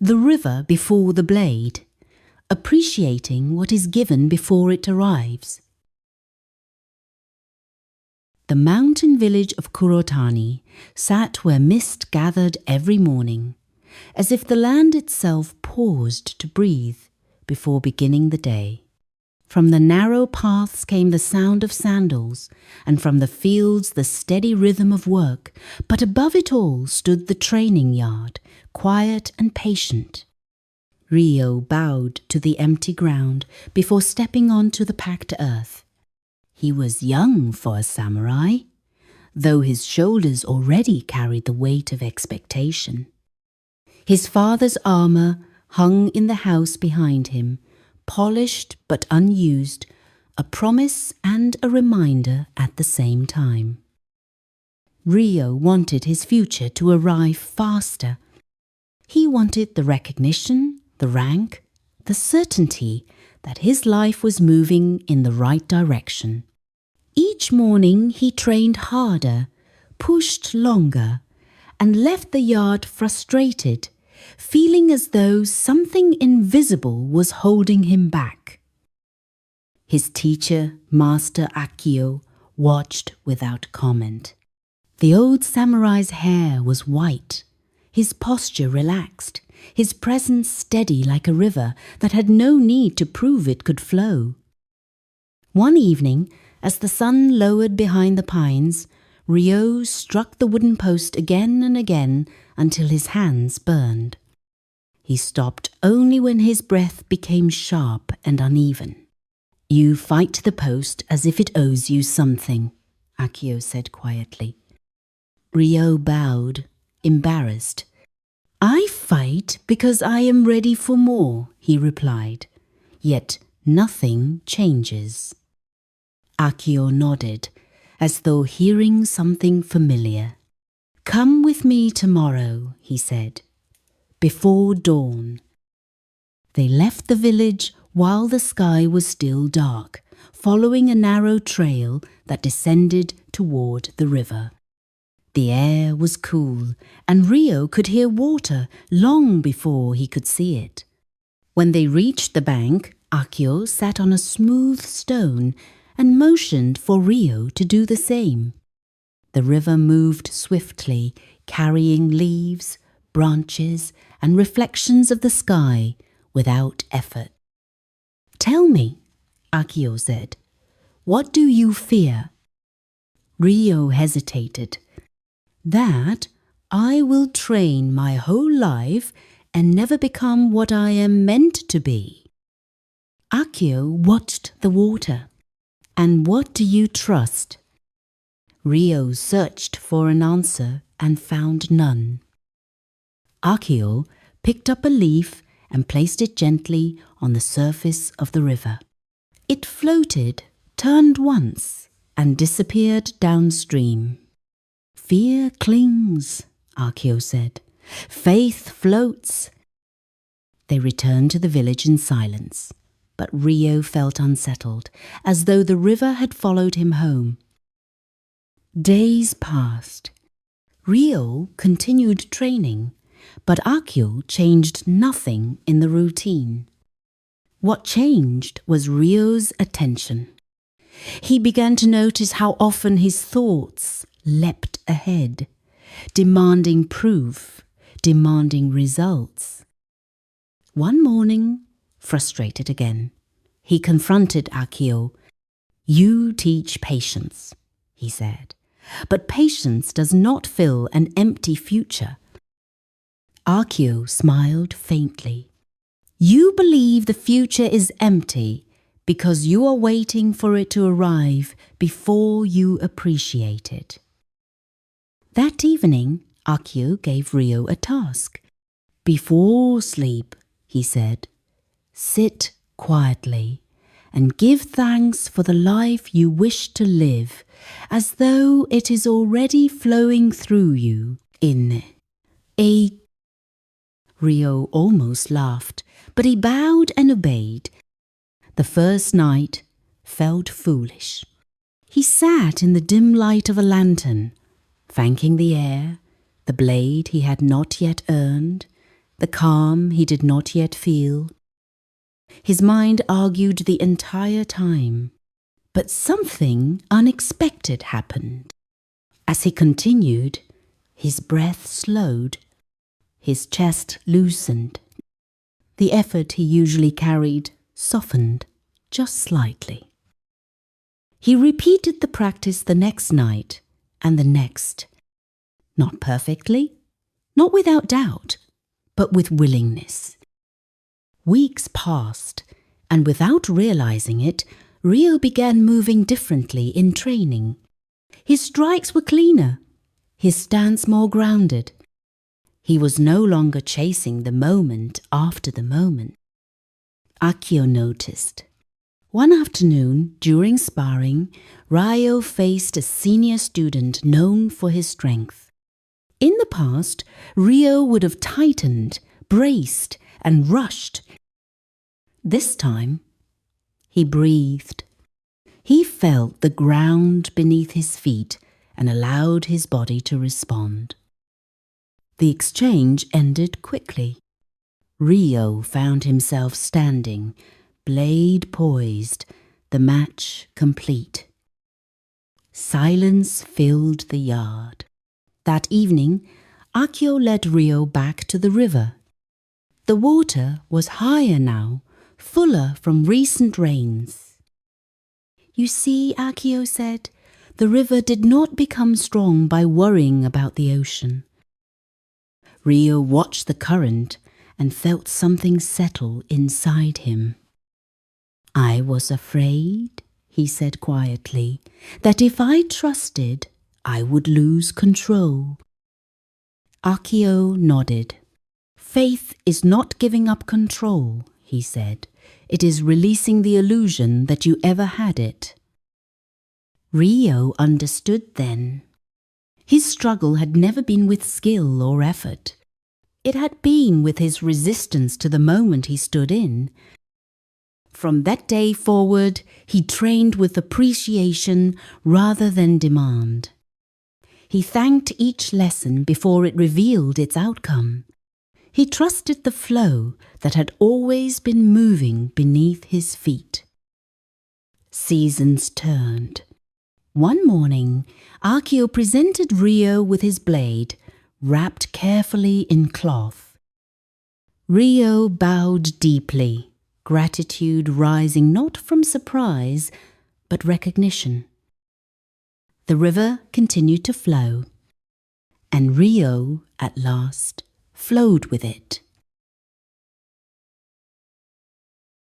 The river before the blade, appreciating what is given before it arrives. The mountain village of Kurotani sat where mist gathered every morning, as if the land itself paused to breathe before beginning the day. From the narrow paths came the sound of sandals, and from the fields the steady rhythm of work, but above it all stood the training yard, quiet and patient. Ryo bowed to the empty ground before stepping onto the packed earth. He was young for a samurai, though his shoulders already carried the weight of expectation. His father's armor hung in the house behind him, polished but unused, a promise and a reminder at the same time. Ryo wanted his future to arrive faster. He wanted the recognition, the rank, the certainty that his life was moving in the right direction. Each morning he trained harder, pushed longer, and left the yard frustrated, feeling as though something invisible was holding him back. His teacher, Master Akio, watched without comment. The old samurai's hair was white, his posture relaxed, his presence steady like a river that had no need to prove it could flow. One evening, as the sun lowered behind the pines, Ryo struck the wooden post again and again until his hands burned. He stopped only when his breath became sharp and uneven. "You fight the post as if it owes you something," Akio said quietly. Ryo bowed, embarrassed. "I fight because I am ready for more," he replied. Yet nothing changes. Akio nodded, as though hearing something familiar. "Come with me tomorrow," he said, "before dawn." They left the village while the sky was still dark, following a narrow trail that descended toward the river. The air was cool, and Ryo could hear water long before he could see it. When they reached the bank, Akio sat on a smooth stone and motioned for Ryo to do the same. The river moved swiftly, carrying leaves, branches, and reflections of the sky without effort. "Tell me," Akio said, "what do you fear?" Ryo hesitated. "That I will train my whole life and never become what I am meant to be." Akio watched the water. "And what do you trust?" Ryo searched for an answer and found none. Akio picked up a leaf and placed it gently on the surface of the river. It floated, turned once, and disappeared downstream. "Fear clings," Akio said. "Faith floats." They returned to the village in silence, but Ryo felt unsettled, as though the river had followed him home. Days passed. Ryo continued training, but Akio changed nothing in the routine. What changed was Ryo's attention. He began to notice how often his thoughts leapt ahead, demanding proof, demanding results. One morning, frustrated again, he confronted Akio. "You teach patience," he said, "but patience does not fill an empty future." Akio smiled faintly. "You believe the future is empty because you are waiting for it to arrive before you appreciate it." That evening, Akio gave Ryo a task. "Before sleep," he said, "sit quietly and give thanks for the life you wish to live, as though it is already flowing through you in a..." Ryo almost laughed, but he bowed and obeyed. The first night felt foolish. He sat in the dim light of a lantern, thanking the air, the blade he had not yet earned, the calm he did not yet feel. His mind argued the entire time, but something unexpected happened. As he continued, his breath slowed, his chest loosened. The effort he usually carried softened just slightly. He repeated the practice the next night and the next. Not perfectly, not without doubt, but with willingness. Weeks passed, and without realizing it, Rio began moving differently in training. His strikes were cleaner, his stance more grounded. He was no longer chasing the moment after the moment. Akio noticed. One afternoon, during sparring, Rio faced a senior student known for his strength. In the past, Rio would have tightened, braced, and rushed. This time, he breathed. He felt the ground beneath his feet and allowed his body to respond. The exchange ended quickly. Rio found himself standing, blade poised, the match complete. Silence filled the yard. That evening, Akio led Rio back to the river. The water was higher now, fuller from recent rains. "You see," Akio said, "the river did not become strong by worrying about the ocean." Rio watched the current and felt something settle inside him. "I was afraid," he said quietly, "that if I trusted, I would lose control." Akio nodded. "Faith is not giving up control," he said. "It is releasing the illusion that you ever had it." Rio understood then. His struggle had never been with skill or effort. It had been with his resistance to the moment he stood in. From that day forward, he trained with appreciation rather than demand. He thanked each lesson before it revealed its outcome. He trusted the flow that had always been moving beneath his feet. Seasons turned. One morning, Akio presented Rio with his blade, wrapped carefully in cloth. Rio bowed deeply, gratitude rising not from surprise, but recognition. The river continued to flow, and Rio, at last, flowed with it.